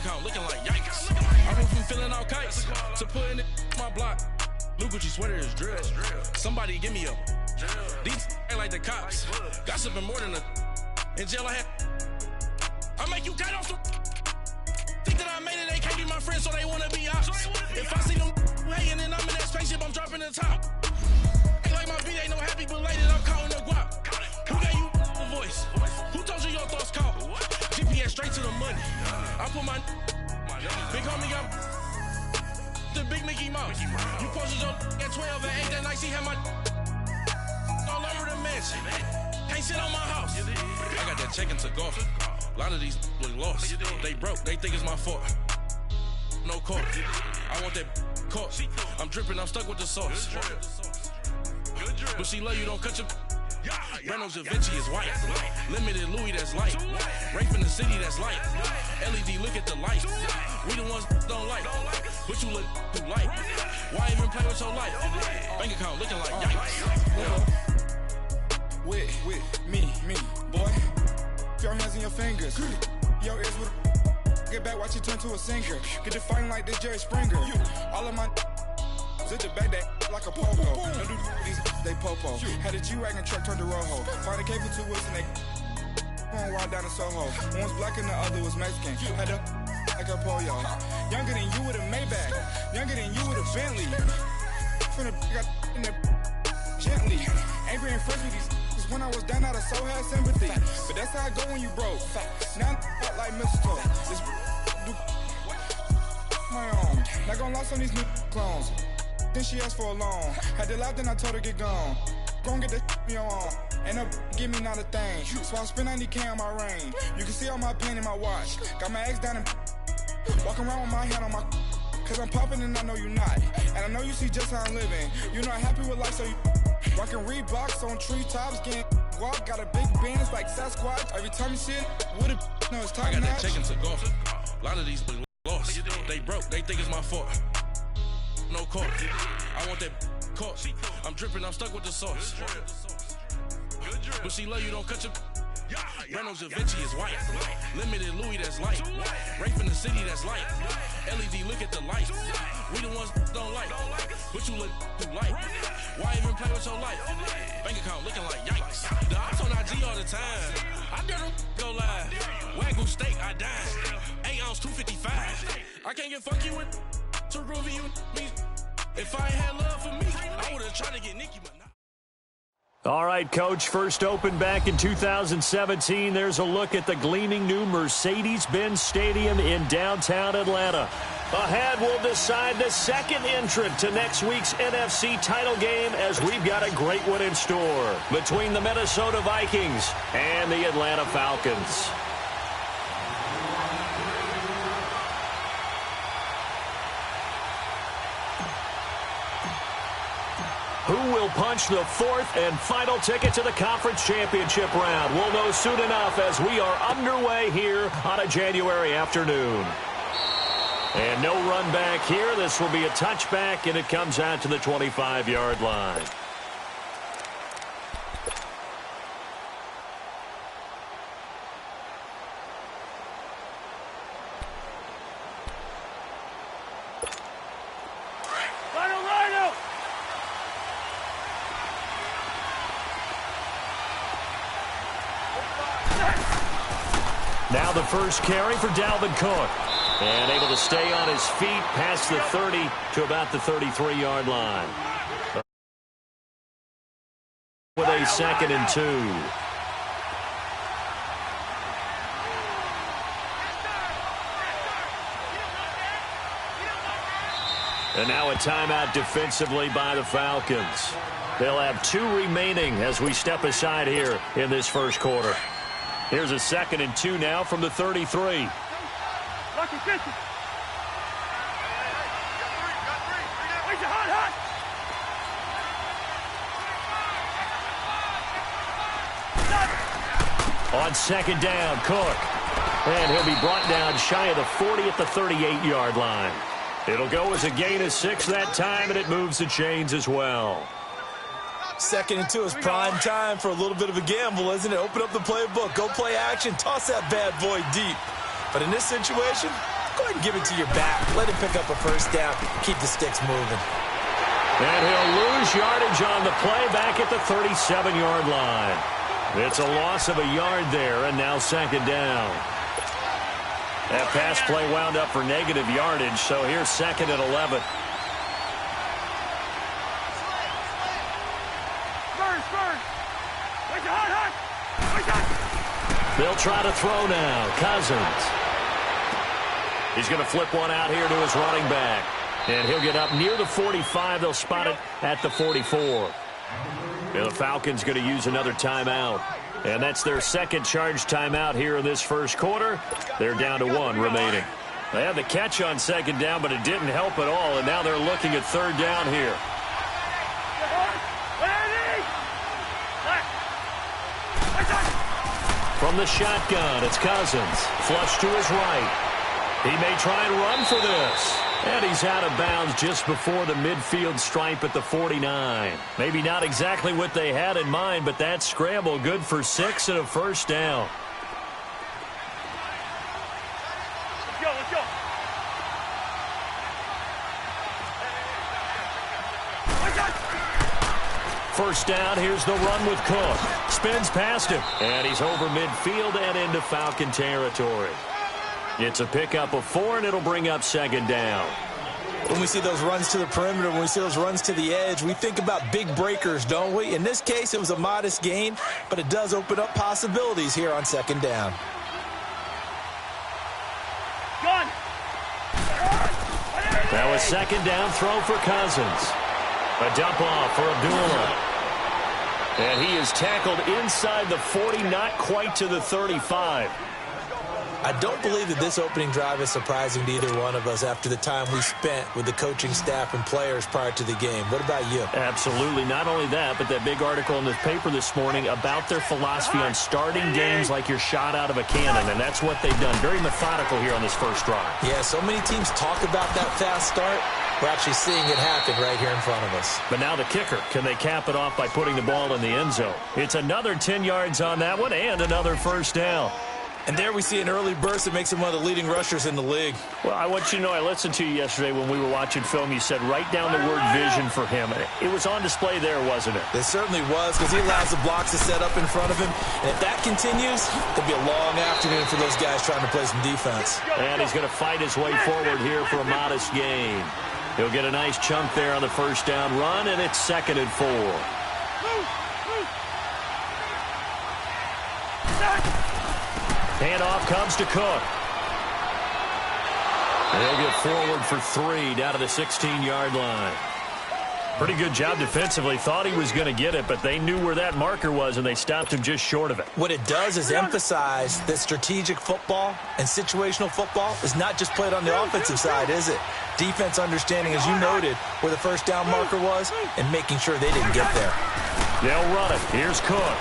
account looking like yikes. I went from feeling all kites to putting it in my block. New Gucci sweater is drill. Somebody give me a. These ain't like the cops. Gossiping more than a. In jail I had. I make you cut off some. Think that I made it, they can't be my friends, so they wanna be ops. If I see them hating and I'm in that spaceship, I'm dropping the top. Ain't like my beat, ain't no happy belated, I'm counting the guap. Who gave you a voice? Who told you your thoughts count? GPS straight to the money. I put my big homie got the big Mickey Mouse. You posted your at 12 and 8 that night, she had my all over the mansion. Can't sit on my house. I got that check into golf. A lot of these look lost. They broke, they think it's my fault. No court. I want that caught. I'm dripping, I'm stuck with the sauce. But she love you, don't cut your. Reynolds Da Vinci is white. Limited Louis, that's light. Rape in the city, that's light. LED, look at the light. We the ones don't like. But you look too light. Why even play with your life? Bank account looking like yikes. With me, boy. Your hands in your fingers. Your ears with get back, watch you turn to a singer. Get to fighting like this Jerry Springer. All of my zip the back that like a popo. Don't do these they popo. Had a G-Wagon truck turned to Rojo. Find a cable to us and they going wild down in Soho. One was black and the other was Mexican. Had a like a pollo. Younger than you with a Maybach. Younger than you with a Bentley. From the got in the gently. Ain't been friends with these. When I was down, I so had sympathy. But that's how I go when you broke. Now I'm like mistletoe. This my own. Not gonna lost on these new clones. Then she asked for a loan. Had to laugh, then I told her get gone. Gon' get that me on. Ain't no give me not a thing. So I spend 90K on my range. You can see all my pain in my watch. Got my ex down and walking around with my hand on my. Cause I'm popping and I know you not. And I know you see just how I'm living. You're not happy with life, so you. Rockin' Reeboks on treetops, getting guap. Got a big bands like Sasquatch. Every time you see it, with a no, it's top notch. I got that check into golf. A lot of these lost. They broke, they think it's my fault. No court. I want that caught. I'm dripping, I'm stuck with the sauce. But she love you, don't cut your. Reynolds Da Vinci is white. Limited Louis, that's light. Rape in the city, that's light. LED, look at the light. We the ones don't like. But you look too light. Why even play with your life? Bank account looking like yikes. The ops on IG all the time. I dare them go live. Wagyu steak, I dine. 8 ounce, 255. I can't get funky with to groovy you me. If I ain't had love for me, I would've tried to get Nicki, but not. All right, Coach, first opened back in 2017. There's a look at the gleaming new Mercedes-Benz Stadium in downtown Atlanta. Ahead, we'll decide the second entrant to next week's NFC title game as we've got a great one in store between the Minnesota Vikings and the Atlanta Falcons. Who will punch the fourth and final ticket to the conference championship round? We'll know soon enough as we are underway here on a January afternoon. And no run back here. This will be a touchback, and it comes out to the 25-yard line. Now the first carry for Dalvin Cook. And able to stay on his feet past the 30 to about the 33-yard line. With a 2nd and 2. And now a timeout defensively by the Falcons. They'll have 2 remaining as we step aside here in this first quarter. Here's a 2nd and 2 now from the 33. On 2nd down, Cook. And he'll be brought down shy of the 40 at the 38-yard line. It'll go as a gain of 6 that time, and it moves the chains as well. 2nd and 2 is prime time for a little bit of a gamble, isn't it? Open up the playbook, go play action, toss that bad boy deep. But in this situation, Go ahead and give it to your back. Let him pick up a first down. Keep the sticks moving. And he'll lose yardage on the play back at the 37-yard line. It's a loss of a yard there, and now second down. That pass play wound up for negative yardage, so here's second and 11. They'll try to throw now. Cousins. He's going to flip one out here to his running back. And he'll get up near the 45. They'll spot it at the 44. And the Falcons going to use another timeout. And that's their second charge timeout here in this first quarter. They're down to one remaining. They had the catch on second down, but it didn't help at all. And now they're looking at third down here. From the shotgun, it's Cousins. Flush to his right. He may try and run for this. And he's out of bounds just before the midfield stripe at the 49. Maybe not exactly what they had in mind, but that scramble good for 6 and a first down. Let's go. First down, here's the run with Cook. Spins past him, and he's over midfield and into Falcon territory. It's a pickup of 4, and it'll bring up second down. When we see those runs to the perimeter, when we see those runs to the edge, we think about big breakers, don't we? In this case, it was a modest gain, but it does open up possibilities here on second down. Gun. Now a second down throw for Cousins. A dump off for Abdullah. And he is tackled inside the 40, not quite to the 35. I don't believe that this opening drive is surprising to either one of us after the time we spent with the coaching staff and players prior to the game. What about you? Absolutely. Not only that, but that big article in the paper this morning about their philosophy on starting games like you're shot out of a cannon, and that's what they've done. Very methodical here on this first drive. Yeah, so many teams talk about that fast start. We're actually seeing it happen right here in front of us. But now the kicker. Can they cap it off by putting the ball in the end zone? It's another 10 yards on that one and another first down. And there we see an early burst that makes him one of the leading rushers in the league. Well, I want you to know, I listened to you yesterday when we were watching film. You said write down the word vision for him. It was on display there, wasn't it? It certainly was, because he allows the blocks to set up in front of him. And if that continues, it'll be a long afternoon for those guys trying to play some defense. And he's going to fight his way forward here for a modest gain. He'll get a nice chunk there on the first down run, and it's second and 4. Handoff comes to Cook. And he'll get forward for 3 down to the 16-yard line. Pretty good job defensively. Thought he was going to get it, but they knew where that marker was, and they stopped him just short of it. What it does is emphasize that strategic football and situational football is not just played on the offensive side, is it? Defense understanding, as you noted, where the first down marker was and making sure they didn't get there. They'll run it. Here's Cook.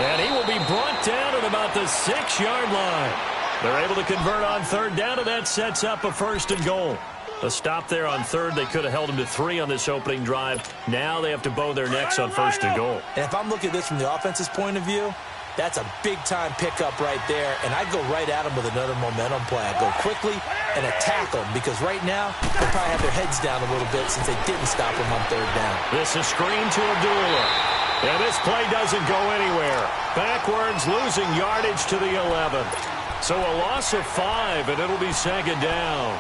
And he will be brought down at about the 6-yard line. They're able to convert on third down, and that sets up a first and goal. A stop there on third. They could have held him to 3 on this opening drive. Now they have to bow their necks on first and goal. And if I'm looking at this from the offense's point of view, that's a big-time pickup right there, and I'd go right at him with another momentum play. I'd go quickly and attack them, because right now they probably have their heads down a little bit since they didn't stop him on third down. This is screen to Abdullah. And this play doesn't go anywhere. Backwards, losing yardage to the 11. So a loss of 5, and it'll be second down.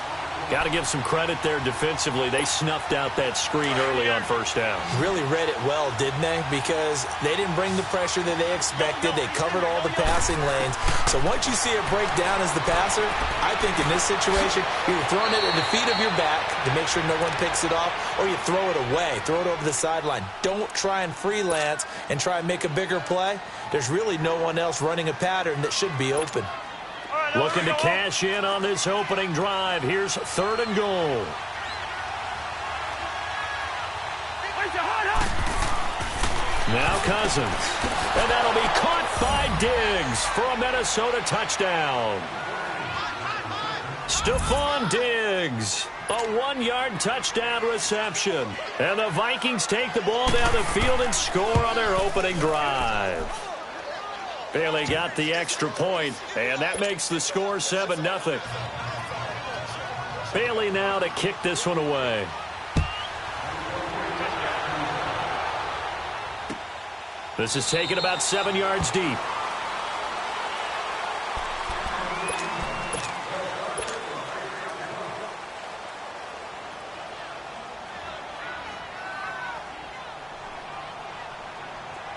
Got to give some credit there defensively. They snuffed out that screen early on first down. Really read it well, didn't they? Because they didn't bring the pressure that they expected. They covered all the passing lanes. So once you see it break down as the passer, I think in this situation, you're throwing it at the feet of your back to make sure no one picks it off, or you throw it away. Throw it over the sideline. Don't try and freelance and try and make a bigger play. There's really no one else running a pattern that should be open. Looking to cash in on this opening drive. Here's third and goal. Now Cousins. And that'll be caught by Diggs for a Minnesota touchdown. Stephon Diggs. A 1-yard touchdown reception. And the Vikings take the ball down the field and score on their opening drive. Bailey got the extra point, and that makes the score 7-0. Bailey now to kick this one away. This is taken about 7 yards deep.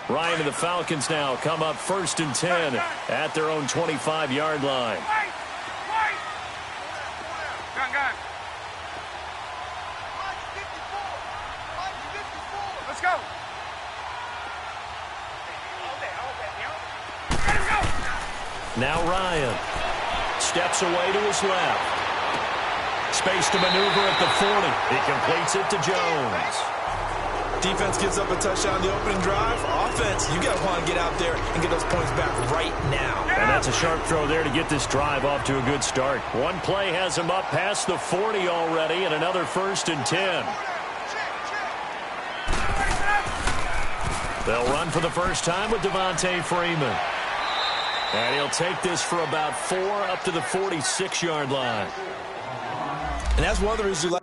Ryan and the Falcons now come up 1st and 10 at their own 25-yard line. Let's go. Now Ryan steps away to his left. Space to maneuver at the 40. He completes it to Jones. Defense gives up a touchdown the opening drive. Offense, you got to want to get out there and get those points back right now. And that's a sharp throw there to get this drive off to a good start. One play has him up past the 40 already, and another 1st and 10. They'll run for the first time with Devontae Freeman. And he'll take this for about 4 up to the 46-yard line. And that's one of the reasons you like.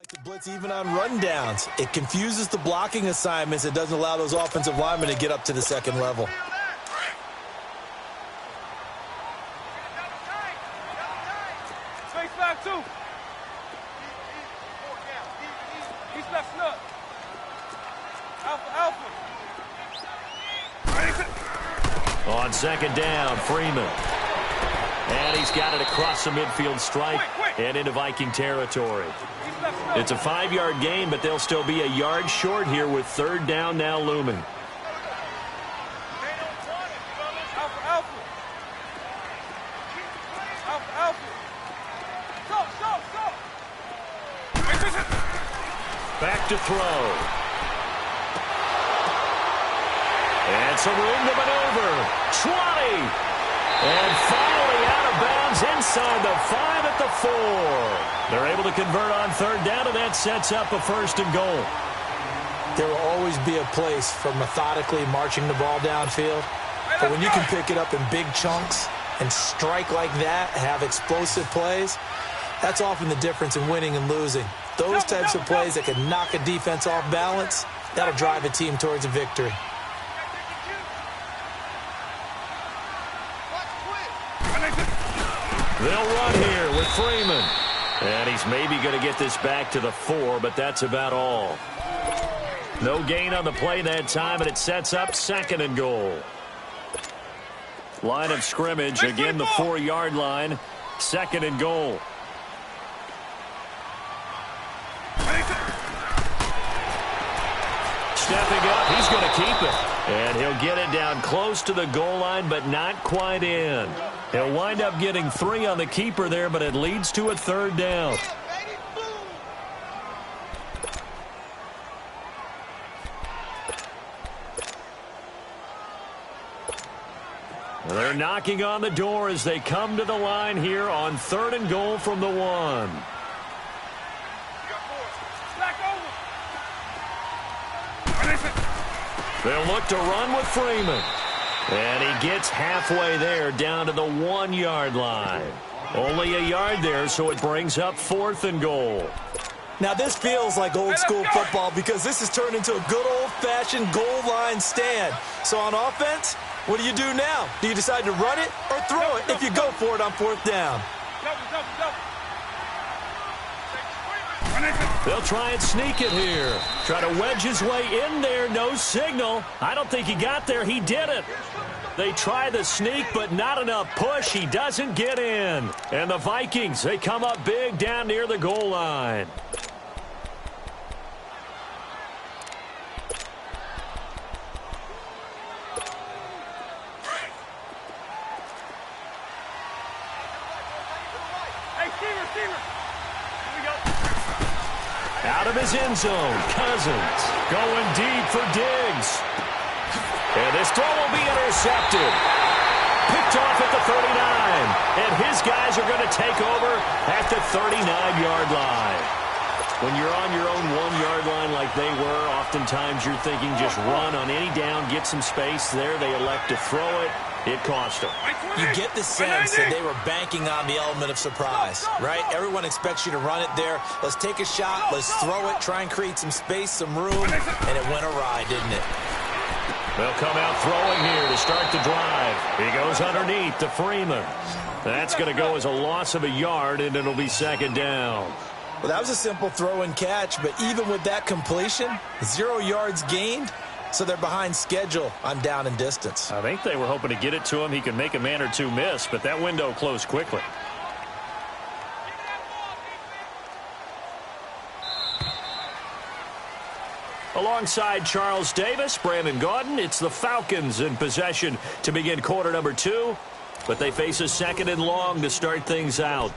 To blitz even on rundowns. It confuses the blocking assignments. It doesn't allow those offensive linemen to get up to the second level. Space 5-2. He's left snug. Alpha. On 2nd down, Freeman. And he's got it across the midfield stripe and into Viking territory. It's a 5-yard gain, but they'll still be a yard short here with 3rd down now looming. Back to throw. And some room to maneuver. 20. And finally out of bounds inside the 5 at the 4. They're able to convert on 3rd down, and that sets up a 1st and goal. There will always be a place for methodically marching the ball downfield. But when you can pick it up in big chunks and strike like that, have explosive plays, that's often the difference in winning and losing. Those types of plays that can knock a defense off balance, that'll drive a team towards a victory. They'll run here with Freeman. And he's maybe going to get this back to the 4, but that's about all. No gain on the play that time, and it sets up 2nd and goal. Line of scrimmage, again the 4-yard line, 2nd and goal. Stepping up, he's going to keep it. And he'll get it down close to the goal line, but not quite in. He'll wind up getting 3 on the keeper there, but it leads to a 3rd down. They're knocking on the door as they come to the line here on 3rd and goal from the 1. They'll look to run with Freeman. And he gets halfway there down to the 1-yard line. Only a yard there, so it brings up 4th and goal. Now this feels like old school football because this has turned into a good old-fashioned goal line stand. So on offense, what do you do now? Do you decide to run it or throw it if you go for it on 4th down? They'll try and sneak it here. Try to wedge his way in there. No signal. I don't think he got there. He did it. They try the sneak, but not enough push. He doesn't get in. And the Vikings, they come up big down near the goal line. Out of his end zone, Cousins going deep for Diggs. And this throw will be intercepted. Picked off at the 39. And his guys are going to take over at the 39-yard line. When you're on your own 1-yard line like they were, oftentimes you're thinking just run on any down, get some space. There they elect to throw it. It cost them. You get the sense that they were banking on the element of surprise, right? Everyone expects you to run it there. Let's take a shot. Let's throw it. Try and create some space, some room. And it went awry, didn't it? They'll come out throwing here to start the drive. He goes underneath to Freeman. That's going to go as a loss of a yard, and it'll be second down. Well, that was a simple throw and catch, but even with that completion, 0 yards gained, so they're behind schedule on down and distance. I think they were hoping to get it to him. He could make a man or two miss, but that window closed quickly. Alongside Charles Davis, Brandon Gaudin, it's the Falcons in possession to begin quarter number 2, but they face a second and long to start things out.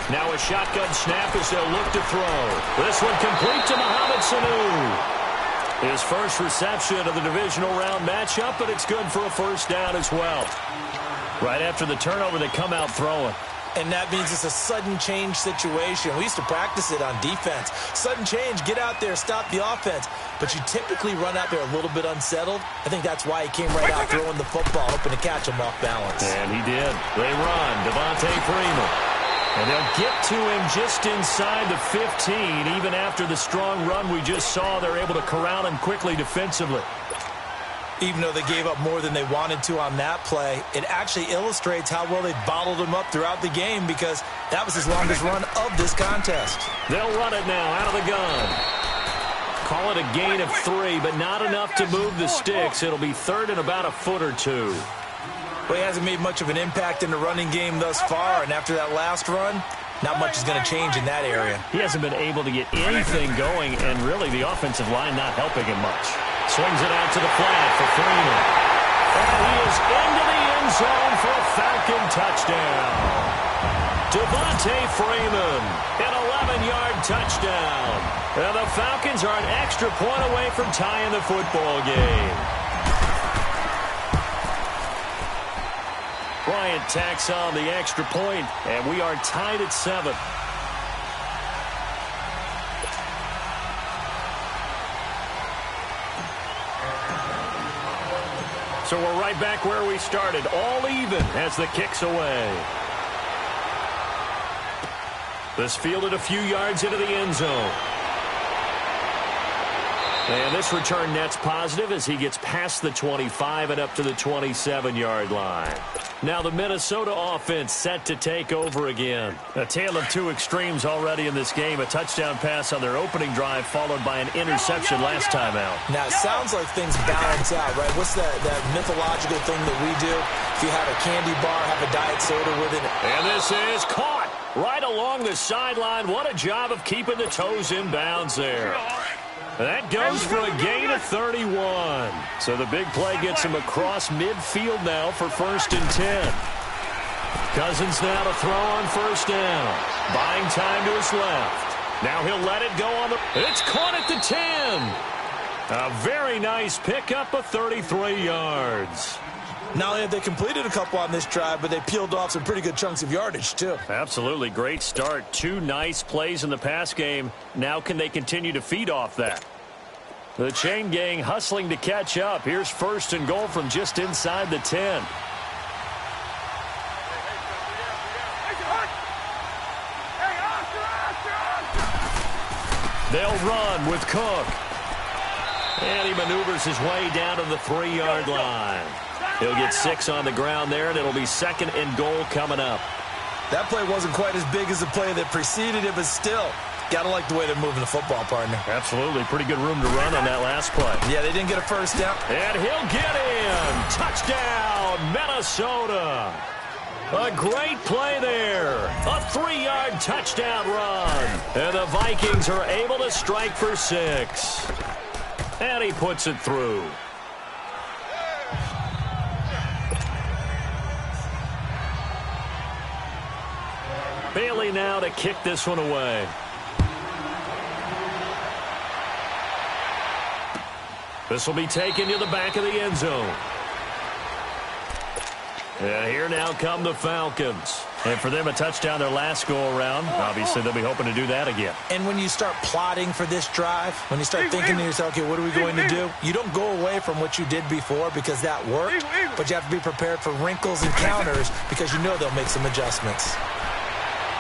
Now a shotgun snap as they'll look to throw. This one complete to Mohamed Sanu. His first reception of the divisional round matchup, but it's good for a first down as well. Right after the turnover, they come out throwing. And that means it's a sudden change situation. We used to practice it on defense. Sudden change, get out there, stop the offense. But you typically run out there a little bit unsettled. I think that's why he came right out throwing the football, hoping to catch him off balance. And he did. They run. Devontae Freeman. And they'll get to him just inside the 15. Even after the strong run we just saw, they're able to corral him quickly defensively. Even though they gave up more than they wanted to on that play, it actually illustrates how well they bottled him up throughout the game, because that was his longest run of this contest. They'll run it now out of the gun. Call it a gain of 3, but not enough to move the sticks. It'll be third and about a foot or two. Well, he hasn't made much of an impact in the running game thus far, and after that last run, not much is going to change in that area. He hasn't been able to get anything going, and really the offensive line not helping him much. Swings it out to the flat for Freeman. And he is into the end zone for a Falcon touchdown. Devontae Freeman, an 11-yard touchdown. And the Falcons are an extra point away from tying the football game. Bryant tacks on the extra point, and we are tied at 7. So we're right back where we started, all even as the kick's away. This fielded a few yards into the end zone. And this return net's positive as he gets past the 25 and up to the 27-yard line. Now the Minnesota offense set to take over again. A tale of two extremes already in this game. A touchdown pass on their opening drive followed by an interception last time out. Now it sounds like things balance out, right? What's that mythological thing that we do? If you have a candy bar, have a diet soda with it. And this is caught right along the sideline. What a job of keeping the toes in bounds there. That goes for a gain of 31. So the big play gets him across midfield now for 1st and 10. Cousins now to throw on first down. Buying time to his left. Now he'll let it go on the... It's caught at the 10. A very nice pickup of 33 yards. Not only have they completed a couple on this drive, but they peeled off some pretty good chunks of yardage, too. Absolutely. Great start. 2 nice plays in the pass game. Now can they continue to feed off that? The chain gang hustling to catch up. Here's 1st and goal from just inside the 10. They'll run with Cook. And he maneuvers his way down to the 3-yard line. He'll get 6 on the ground there, and it'll be 2nd and goal coming up. That play wasn't quite as big as the play that preceded it, but still, got to like the way they're moving the football, partner. Absolutely. Pretty good room to run on that last play. Yeah, they didn't get a first down. And he'll get in. Touchdown, Minnesota. A great play there. A 3-yard touchdown run. And the Vikings are able to strike for 6. And he puts it through. Bailey now to kick this one away. This will be taken to the back of the end zone. And here now come the Falcons. And for them, a touchdown their last go-around. Obviously, they'll be hoping to do that again. And when you start plotting for this drive, when you start thinking to yourself, okay, what are we going to do? You don't go away from what you did before because that worked, but you have to be prepared for wrinkles and counters because you know they'll make some adjustments.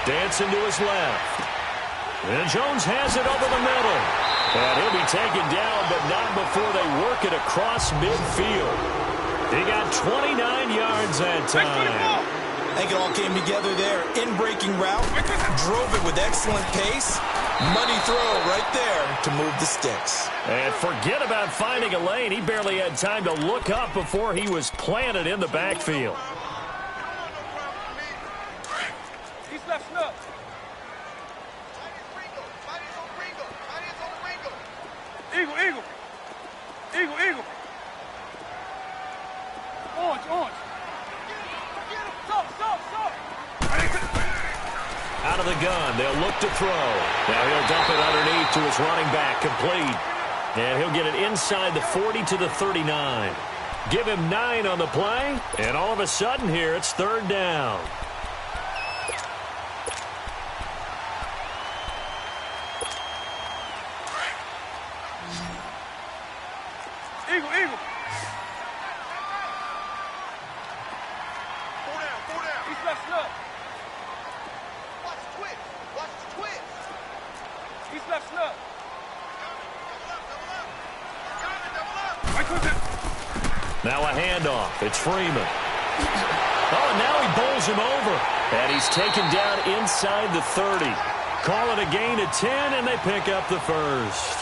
Dancing to his left. And Jones has it over the middle. And he'll be taken down, but not before they work it across midfield. He got 29 yards that time. I think it all came together there. In-breaking route, drove it with excellent pace. Money throw right there to move the sticks. And forget about finding a lane. He barely had time to look up before he was planted in the backfield. He's left up. Eagle, eagle. Eagle, eagle. Orange. Stop. Out of the gun, they'll look to throw. Now he'll dump it underneath to his running back, complete. And he'll get it inside the 40 to the 39. Give him 9 on the play, and all of a sudden here it's 3rd down. Eagle. Four down. He's left snug. Watch the twist. He's left snug. Double up. Now a handoff. It's Freeman. Oh, and now he bowls him over. And he's taken down inside the 30. Call it a gain of 10, and they pick up the first.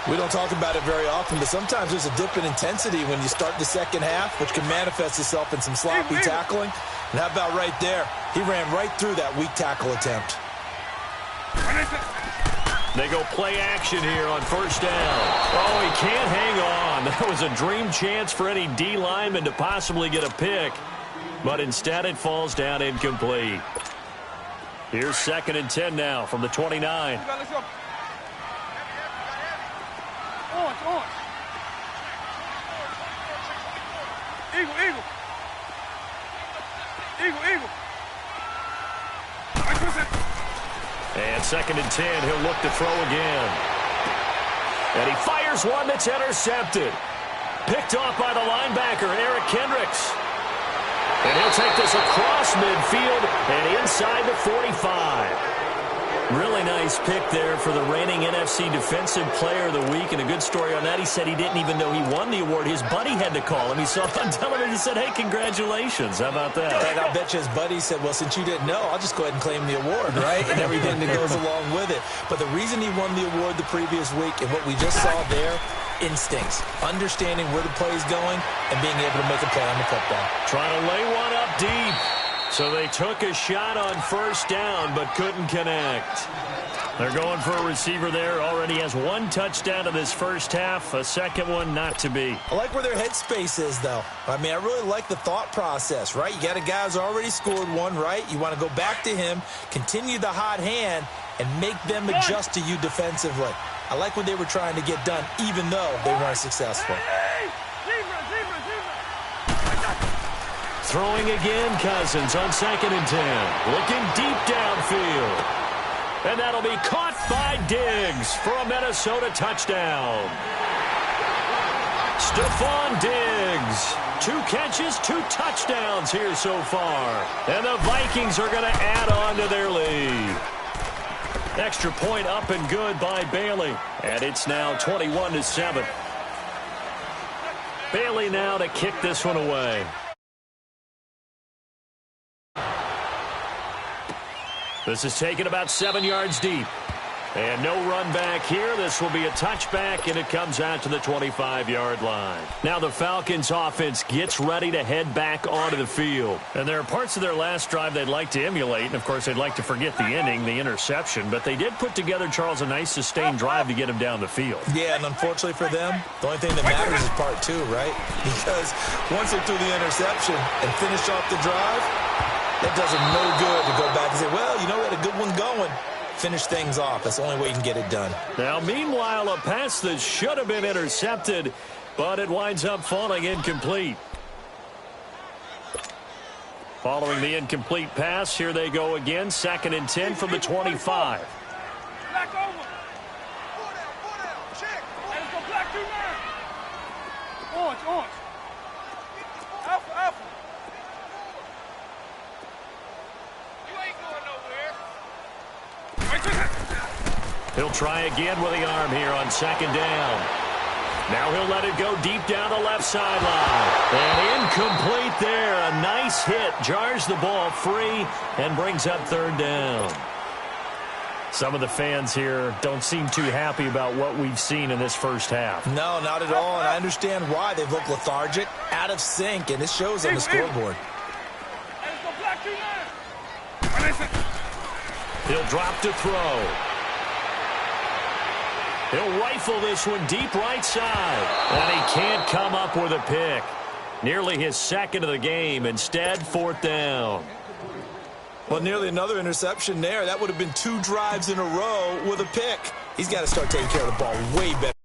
We don't talk about it very often, but sometimes there's a dip in intensity when you start the second half, which can manifest itself in some sloppy tackling. And how about right there? He ran right through that weak tackle attempt. They go play action here on 1st down. Oh, he can't hang on. That was a dream chance for any D lineman to possibly get a pick. But instead it falls down incomplete. Here's 2nd and 10 now from the 29. Let's go. Orange. Eagle. And 2nd and 10, he'll look to throw again. And he fires one that's intercepted. Picked off by the linebacker, Eric Kendricks. And he'll take this across midfield and inside the 45. Really nice pick there for the reigning NFC Defensive Player of the Week. And a good story on that. He said he didn't even know he won the award. His buddy had to call him. He saw it on television and said, hey, congratulations. How about that? And I'll bet you his buddy said, well, since you didn't know, I'll just go ahead and claim the award, right? And everything that goes along with it. But the reason he won the award the previous week and what we just saw there, instincts, understanding where the play is going and being able to make a play on the football. Trying to lay one up deep. So they took a shot on 1st down but couldn't connect. They're going for a receiver there. Already has 1 touchdown in this first half. A second one not to be. I like where their headspace is, though. I mean, I really like the thought process, right? You got a guy who's already scored 1, right? You want to go back to him, continue the hot hand, and make them adjust to you defensively. I like what they were trying to get done, even though they weren't successful. Throwing again, Cousins on 2nd and 10. Looking deep downfield. And that'll be caught by Diggs for a Minnesota touchdown. Stephon Diggs. 2 catches, 2 touchdowns here so far. And the Vikings are going to add on to their lead. Extra point up and good by Bailey. And it's now 21-7. Bailey now to kick this one away. This is taken about 7 yards deep. And no run back here. This will be a touchback, and it comes out to the 25-yard line. Now the Falcons offense gets ready to head back onto the field. And there are parts of their last drive they'd like to emulate, and of course they'd like to forget the ending, the interception. But they did put together, Charles, a nice sustained drive to get him down the field. Yeah, and unfortunately for them, the only thing that matters is part two, right? Because once they threw the interception and finished off the drive, that does them no good to go back and say, well, you know, we had a good one going. Finish things off. That's the only way you can get it done. Now, meanwhile, a pass that should have been intercepted, but it winds up falling incomplete. Following the incomplete pass, here they go again. 2nd and 10 from the 25. Black over. Four down. Check. Hey, let's go black 2-9. Orange. Alpha. You ain't going nowhere. He'll try again with the arm here on 2nd down. Now he'll let it go deep down the left sideline. And incomplete there. A nice hit. Jars the ball free and brings up 3rd down. Some of the fans here don't seem too happy about what we've seen in this first half. No, not at all, and I understand why. They've looked lethargic, out of sync, and it shows on the scoreboard. Hey, let's go black 2-9. He'll drop to throw. He'll rifle this one deep right side. And he can't come up with a pick. Nearly his 2nd of the game. Instead, 4th down. Well, nearly another interception there. That would have been 2 drives in a row with a pick. He's got to start taking care of the ball way better.